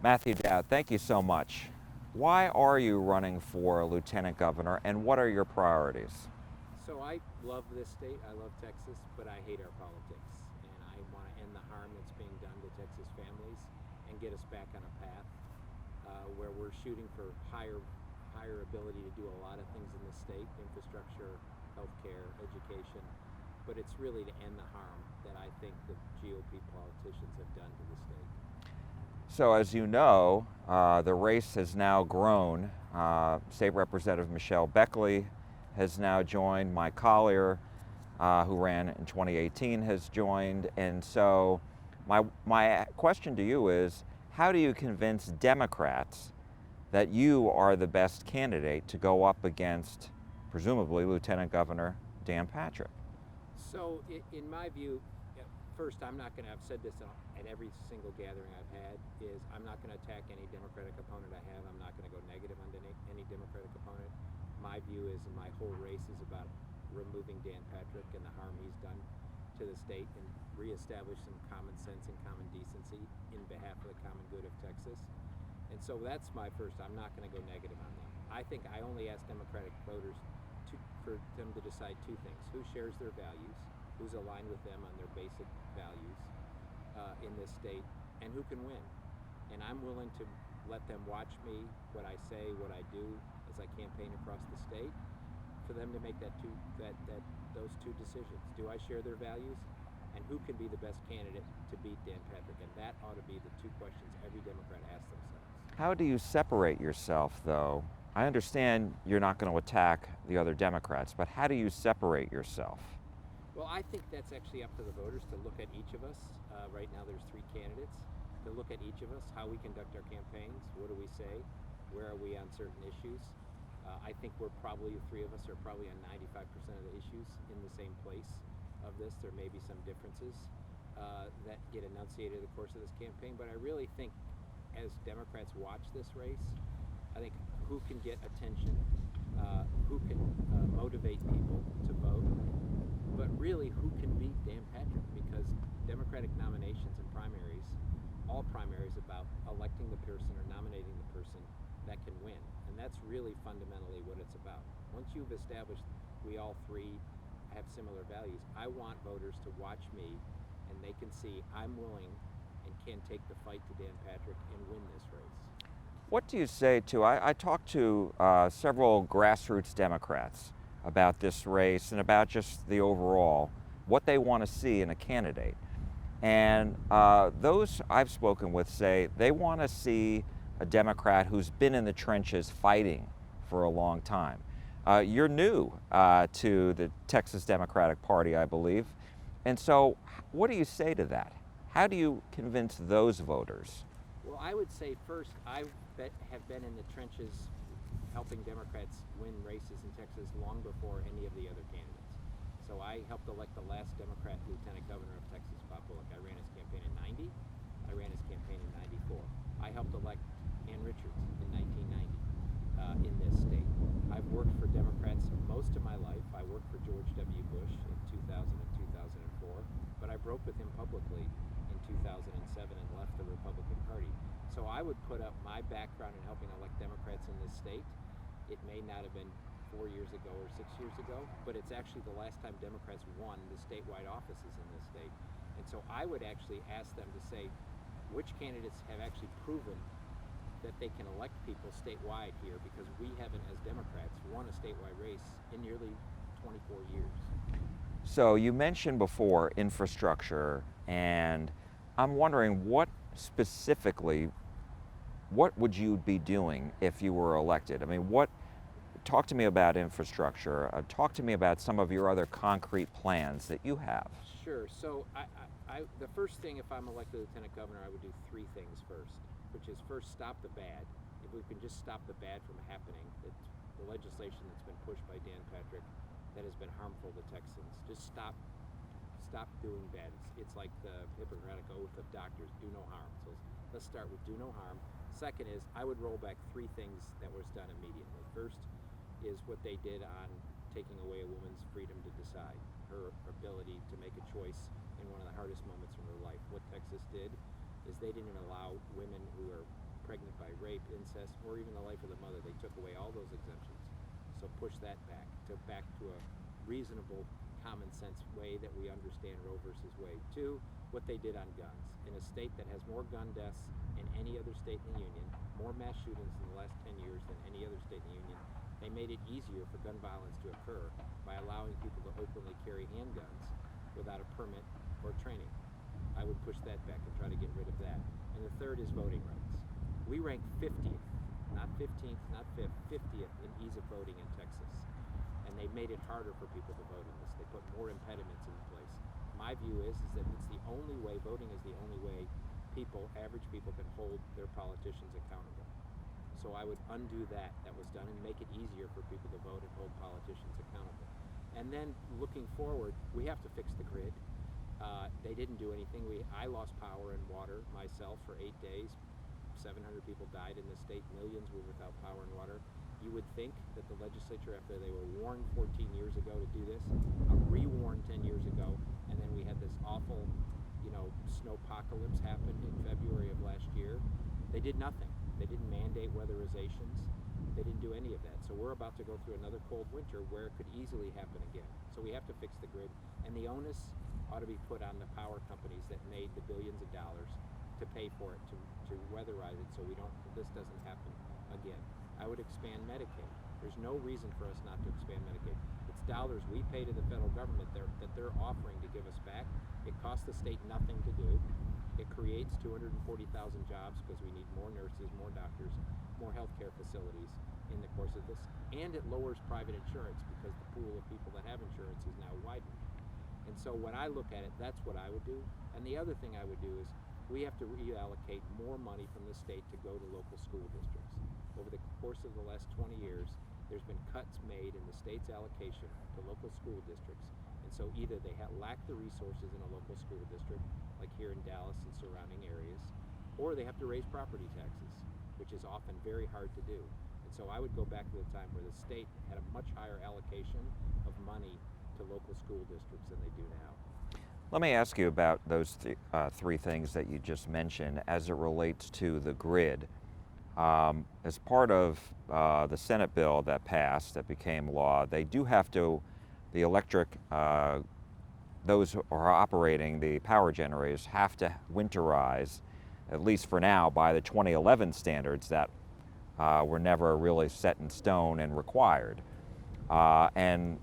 Mathew Dowd, thank you so much. Why are you running for lieutenant governor, and what are your priorities? So I love this state. I love Texas, but I hate our politics. And I want to end the harm that's being done to Texas families and get us back on a path where we're shooting for higher ability to do a lot of things in the state: infrastructure, healthcare, education. But it's really to end the harm that I think the GOP politicians have done to the state. So as you know, the race has now grown. State Representative Michelle Beckley has now joined. Mike Collier, who ran in 2018, has joined. And so my question to you is, how do you convince Democrats that you are the best candidate to go up against, presumably, Lieutenant Governor Dan Patrick? So, in my view, first, I'm not going to, I've said this at every single gathering I've had, is I'm not going to attack any Democratic opponent I have. I'm not going to go negative on any Democratic opponent. My view is, my whole race is about removing Dan Patrick and the harm he's done to the state and reestablish some common sense and common decency in behalf of the common good of Texas. And so that's my first. I'm not going to go negative on them. I think I only ask Democratic voters for them to decide two things: who shares their values, who's aligned with them on their basic values in this state, and who can win. And I'm willing to let them watch me, what I say, what I do as I campaign across the state, for them to make those two decisions. Do I share their values? And who can be the best candidate to beat Dan Patrick? And that ought to be the two questions every Democrat asks themselves. How do you separate yourself, though? I understand you're not going to attack the other Democrats, but how do you separate yourself? Well, I think that's actually up to the voters to look at each of us. Right now there's three candidates. To look at each of us, how we conduct our campaigns, what do we say, where are we on certain issues. I think the three of us are probably on 95% of the issues in the same place of this. There may be some differences that get enunciated in the course of this campaign, but I really think as Democrats watch this race, I think who can get attention, who can motivate people to vote, but really who can beat Dan Patrick, because Democratic nominations and primaries, all primaries about electing the person or nominating the person that can win. And that's really fundamentally what it's about. Once you've established we all three have similar values, I want voters to watch me and they can see I'm willing and can take the fight to Dan Patrick and win this race. What do you say to, I talked to several grassroots Democrats about this race and about just the overall, what they want to see in a candidate. And those I've spoken with say they want to see a Democrat who's been in the trenches fighting for a long time. You're new to the Texas Democratic Party, I believe. And so what do you say to that? How do you convince those voters? Well, I would say first, I have been in the trenches helping Democrats win races in Texas long before any of the other candidates. So I helped elect the last Democrat lieutenant governor of Texas, Bob Bullock. I ran his campaign in '90. I ran his campaign in '94. I helped elect Ann Richards in 1990 in this state. I've worked for Democrats most of my life. I worked for George W. Bush in 2000 and 2004, but I broke with him publicly in 2007 and left the Republican Party. So I would put up my background in helping elect Democrats in this state. It may not have been 4 years ago or 6 years ago, but it's actually the last time Democrats won the statewide offices in this state. And so I would actually ask them to say which candidates have actually proven that they can elect people statewide here, because we haven't, as Democrats, won a statewide race in nearly 24 years. So you mentioned before infrastructure, and I'm wondering what would you be doing if you were elected? I mean, talk to me about infrastructure. Talk to me about some of your other concrete plans that you have. Sure. So the first thing, if I'm elected lieutenant governor, I would do three things first, which is first, stop the bad. If we can just stop the bad from happening, the legislation that's been pushed by Dan Patrick that has been harmful to Texans, just stop doing bad. It's like the Hippocratic oath of doctors: do no harm. So let's start with do no harm. Second is, I would roll back three things that was done immediately. First is what they did on taking away a woman's freedom to decide, her ability to make a choice in one of the hardest moments in her life. What Texas did is they didn't allow women who are rape, incest, or even the life of the mother. They took away all those exemptions. So push that back to a reasonable, common sense way that we understand Roe versus Wade. Two, what they did on guns. In a state that has more gun deaths in any other state in the union, more mass shootings in the last 10 years than any other state in the union, they made it easier for gun violence to occur by allowing people to openly carry handguns without a permit or training. I would push that back and try to get rid of that. And the third is voting rights. We rank 50th, not 15th, not 5th, 50th in ease of voting in Texas. And they've made it harder for people to vote in this. They put more impediments in place. My view is that it's the only way, voting is the only way average people can hold their politicians accountable. So I would undo that was done and make it easier for people to vote and hold politicians accountable. And then looking forward, we have to fix the grid. They didn't do anything. I lost power and water myself for 8 days. 700 people died in the state. Millions were without power and water. You would think that the legislature, after they were warned 14 years ago to do this, re-warned 10 years ago, and then we had this awful, snowpocalypse happen in February of last year. They did nothing. They didn't mandate weatherizations. They didn't do any of that. So we're about to go through another cold winter where it could easily happen again. So we have to fix the grid. And the onus ought to be put on the power companies that made the billions of dollars to pay for it, to weatherize it so this doesn't happen again. I would expand Medicaid. There's no reason for us not to expand Medicaid. It's dollars we pay to the federal government that they're offering to give us back. It costs the state nothing to do. It creates 240,000 jobs because we need more nurses, more doctors, more healthcare facilities in the course of this. And it lowers private insurance because the pool of people that have insurance is now widened. And so when I look at it, that's what I would do. And the other thing I would do is we have to reallocate more money from the state to go to local school districts. Over the course of the last 20 years, there's been cuts made in the state's allocation to local school districts. And so either they lack the resources in a local school district, like here in Dallas and surrounding areas, or they have to raise property taxes, which is often very hard to do. And so I would go back to the time where the state had a much higher allocation of money to local school districts than they do now. Let me ask you about those three things that you just mentioned as it relates to the grid. As part of the Senate bill that passed, that became law, they do have to, the electric, those who are operating the power generators have to winterize, at least for now, by the 2011 standards that were never really set in stone and required. And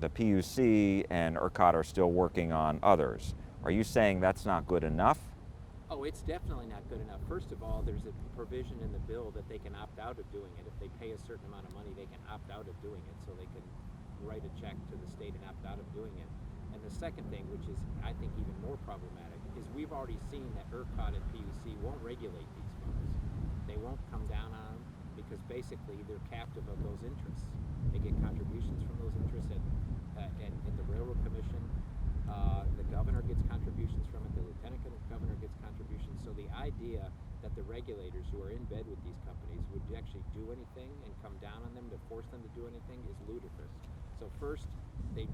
the PUC and ERCOT are still working on others. Are you saying that's not good enough? Oh, it's definitely not good enough. First of all, there's a provision in the bill that they can opt out of doing it. If they pay a certain amount of money, they can opt out of doing it. So they can write a check to the state and opt out of doing it. And the second thing, which is, I think, even more problematic, is we've already seen that ERCOT and PUC won't regulate these funds. They won't come down on them because basically they're captive of those interests. They get contributions from those interests at the Railroad Commission. The governor gets contributions from it. The lieutenant governor gets contributions. So the idea that the regulators who are in bed with these companies would actually do anything and come down on them to force them to do anything is ludicrous. So first, they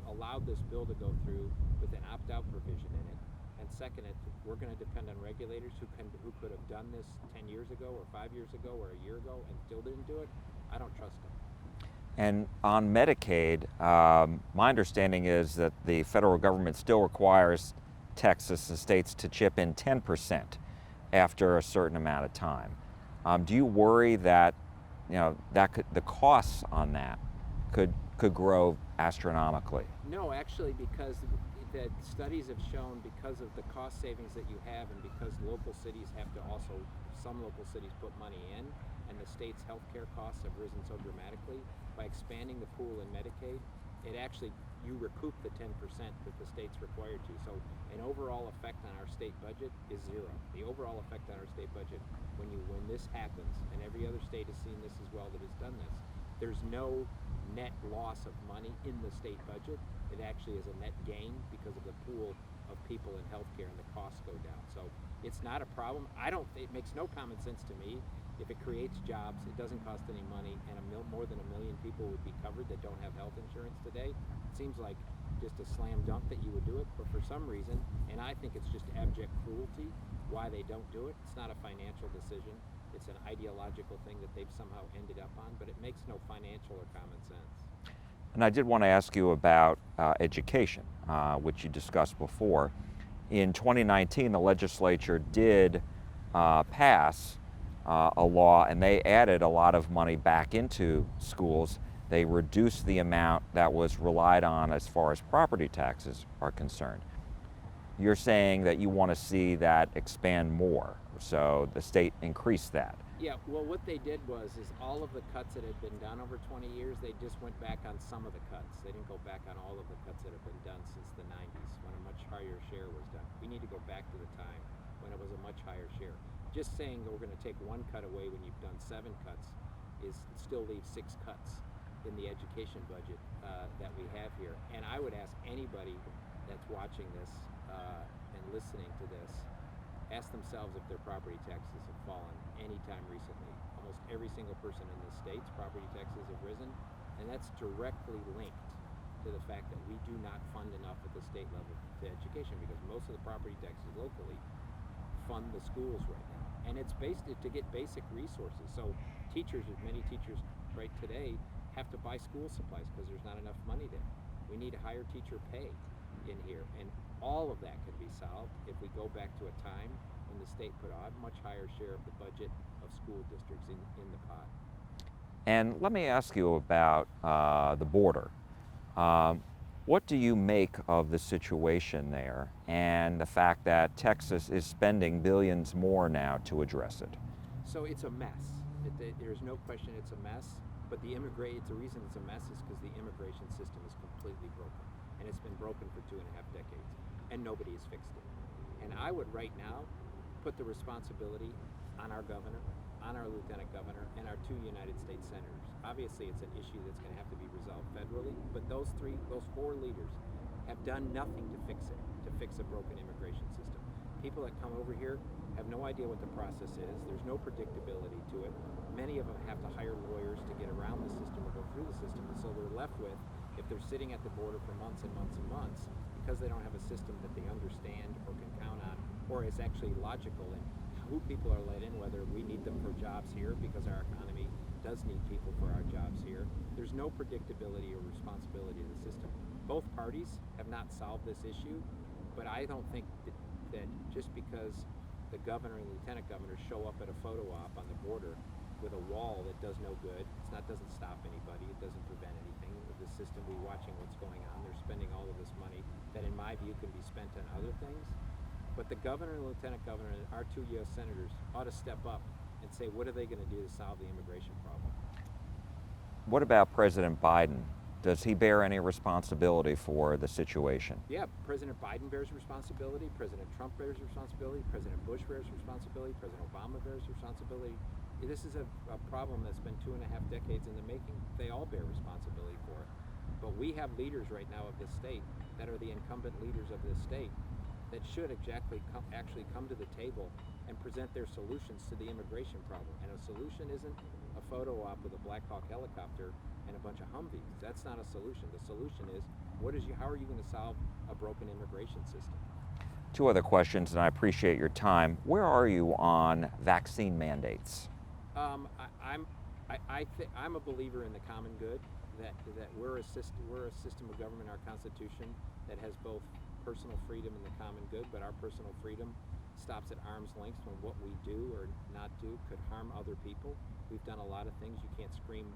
allowed this bill to go through with an opt-out provision in it. And second, we're going to depend on regulators who could have done this 10 years ago or 5 years ago or a year ago and still didn't do it. I don't trust them. And on Medicaid, my understanding is that the federal government still requires Texas and states to chip in 10% after a certain amount of time. Do you worry that the costs on that could grow astronomically? No, actually, because the studies have shown because of the cost savings that you have and because some local cities put money in and the state's healthcare costs have risen so dramatically, by expanding the pool in Medicaid, you recoup the 10% that the state's required to. So an overall effect on our state budget is zero. The overall effect on our state budget when this happens, and every other state has seen this as well that has done this, there's no net loss of money in the state budget. It actually is a net gain because of the pool of people in healthcare and the costs go down. So it's not a problem. It makes no common sense to me. If it creates jobs, it doesn't cost any money, and more than 1 million people would be covered that don't have health insurance today. It seems like just a slam dunk that you would do it, but for some reason, and I think it's just abject cruelty, why they don't do it. It's not a financial decision. It's an ideological thing that they've somehow ended up on, but it makes no financial or common sense. And I did want to ask you about education, which you discussed before. In 2019, the legislature did pass a law, and they added a lot of money back into schools. They reduced the amount that was relied on as far as property taxes are concerned. You're saying that you want to see that expand more, so the state increased that. Yeah, well, what they did is all of the cuts that had been done over 20 years, they just went back on some of the cuts. They didn't go back on all of the cuts that have been done since the 90s, when a much higher share was done. We need to go back to the time when it was a much higher share. Just saying that we're going to take one cut away when you've done 7 cuts still leaves 6 cuts in the education budget that we have here. And I would ask anybody that's watching this and listening to this, ask themselves if their property taxes have fallen anytime recently. Almost every single person in the state's property taxes have risen, and that's directly linked to the fact that we do not fund enough at the state level to education, because most of the property taxes locally fund the schools right now. And it's based to get basic resources. So teachers, many teachers right today have to buy school supplies because there's not enough money there. We need a higher teacher pay in here, and all of that can be solved if we go back to a time when the state put a much higher share of the budget of school districts in the pot. And let me ask you about the border. What do you make of the situation there and the fact that Texas is spending billions more now to address it? So it's a mess. There's no question it's a mess, but the reason it's a mess is because the immigration system is completely broken. And it's been broken for 2.5 decades, and nobody has fixed it. And I would right now put the responsibility on our governor, on our lieutenant governor, and our 2 United States senators. Obviously, it's an issue that's going to have to be resolved federally, but those 4 leaders have done nothing to fix it, to fix a broken immigration system. People that come over here have no idea what the process is. There's no predictability to it. Many of them have to hire lawyers to get around the system or go through the system, and so they're left with, if they're sitting at the border for months and months and months, because they don't have a system that they understand or can count on, or is actually logical in who people are let in, whether we need them for jobs here because our economy does need people for our jobs here. There's no predictability or responsibility of the system. Both parties have not solved this issue, but I don't think that just because the governor and lieutenant governor show up at a photo op on the border with a wall that does no good, doesn't stop anybody, it doesn't prevent anything. With the system, we're watching what's going on. They're spending all of this money that, in my view, can be spent on other things. But the governor and lieutenant governor and our 2 U.S. senators ought to step up and say, what are they going to do to solve the immigration problem? What about President Biden? Does he bear any responsibility for the situation? Yeah, President Biden bears responsibility, President Trump bears responsibility, President Bush bears responsibility, President Obama bears responsibility. This is a problem that's been 2.5 decades in the making. They all bear responsibility for it. But we have leaders right now of this state that are the incumbent leaders of this state that should actually come to the table and present their solutions to the immigration problem. And a solution isn't a photo op with a Black Hawk helicopter and a bunch of Humvees. That's not a solution. The solution is, how are you going to solve a broken immigration system? 2 other questions, and I appreciate your time. Where are you on vaccine mandates? I'm a believer in the common good, that we're a system of government, our Constitution, that has both personal freedom and the common good, but our personal freedom stops at arm's length when what we do or not do could harm other people. We've done a lot of things. You can't scream,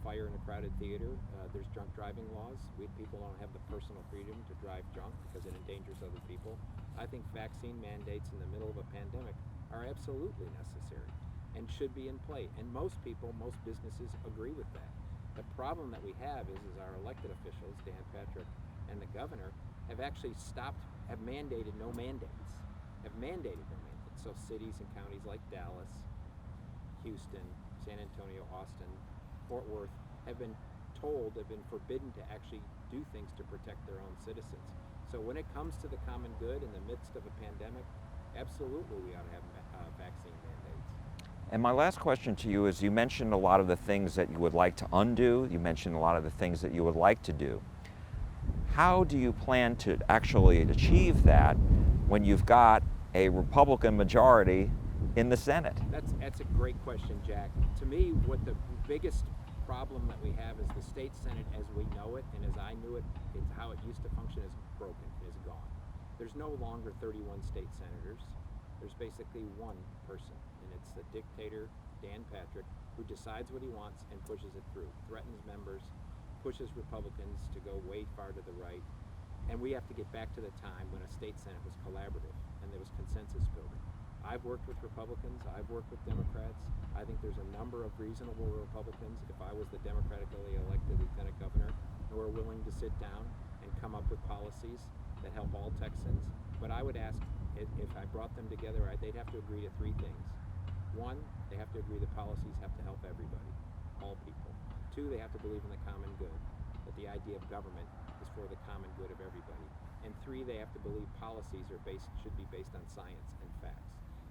fire in a crowded theater. There's drunk driving laws. People don't have the personal freedom to drive drunk because it endangers other people. I think vaccine mandates in the middle of a pandemic are absolutely necessary and should be in play. And most people, most businesses agree with that. The problem that we have is our elected officials, Dan Patrick and the governor, have mandated no mandates. So cities and counties like Dallas, Houston, San Antonio, Austin, Fort Worth have been forbidden to actually do things to protect their own citizens. So when it comes to the common good in the midst of a pandemic, absolutely we ought to have vaccine mandates. And my last question to you is, you mentioned a lot of the things that you would like to undo. You mentioned a lot of the things that you would like to do. How do you plan to actually achieve that when you've got a Republican majority in the Senate? That's a great question, Jack. To me, what the biggest problem that we have is the state Senate as we know it and as I knew it, it's how it used to function, is broken, is gone. There's no longer 31 state senators. There's basically one person, and it's the dictator, Dan Patrick, who decides what he wants and pushes it through, threatens members, pushes Republicans to go way far to the right. And we have to get back to the time when a state Senate was collaborative and there was consensus building. I've worked with Republicans, I've worked with Democrats. I think there's a number of reasonable Republicans, if I was the democratically elected lieutenant governor, who are willing to sit down and come up with policies that help all Texans. But I would ask, if I brought them together, they'd have to agree to three things. One, they have to agree that policies have to help everybody, all people. Two, they have to believe in the common good, that the idea of government is for the common good of everybody. And three, they have to believe policies should be based on science and facts.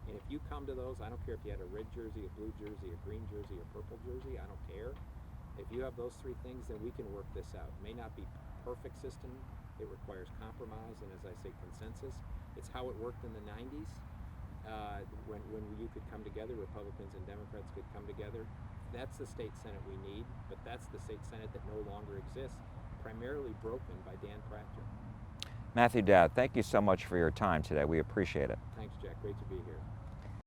And if you come to those, I don't care if you had a red jersey, a blue jersey, a green jersey, a purple jersey, I don't care. If you have those three things, then we can work this out. It may not be perfect system. It requires compromise and, as I say, consensus. It's how it worked in the 90s when you could come together, Republicans and Democrats could come together. That's the state Senate we need, but that's the state Senate that no longer exists, primarily broken by Dan Patrick. Mathew Dowd, thank you so much for your time today. We appreciate it. Thanks, Jack. Great to be here.